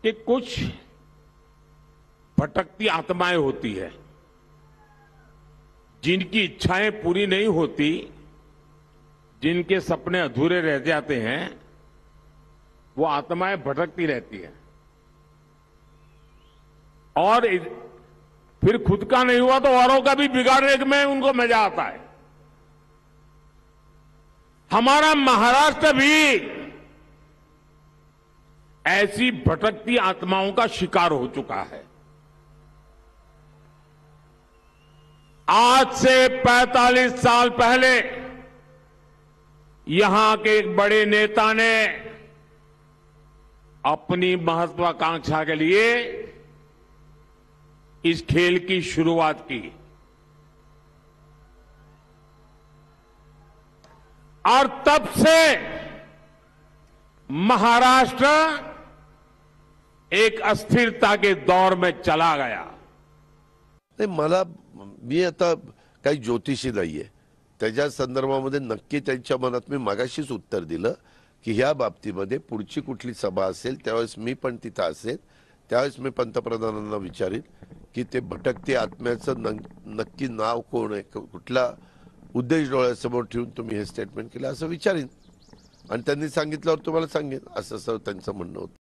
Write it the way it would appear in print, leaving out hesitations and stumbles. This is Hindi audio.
कि कुछ भटकती आत्माएं होती है, जिनकी इच्छाएं पूरी नहीं होती, जिनके सपने अधूरे रह जाते हैं, वो आत्माएं भटकती रहती हैं और फिर खुद का नहीं हुआ तो औरों का भी बिगाड़ने में उनको मजा आता है। हमारा महाराष्ट्र भी ऐसी भटकती आत्माओं का शिकार हो चुका है। आज से 45 साल पहले यहां के एक बड़े नेता ने अपनी महत्वाकांक्षा के लिए इस खेल की शुरुआत की और तब से महाराष्ट्र एक अस्थिरता के दौर में चला गया। मला मी आता काही ज्योतिषी नाहीये, त्याच्या संदर्भामध्ये नक्की त्यांच्या मनात मी मगाशीच उत्तर दिलं की ह्या बाबतीमध्ये पुढची कुठली सभा असेल त्यावेळेस मी पण तिथं असेल, त्यावेळेस मी पंतप्रधानांना विचारीन की ते भटकते आत्म्याचं नक्की नाव कोण आहे, कुठला उद्देश डोळ्यासमोर ठेवून तुम्ही हे स्टेटमेंट केलं असं विचारीन आणि त्यांनी सांगितल्यावर तुम्हाला सांगेन, असं त्यांचं म्हणणं होतं।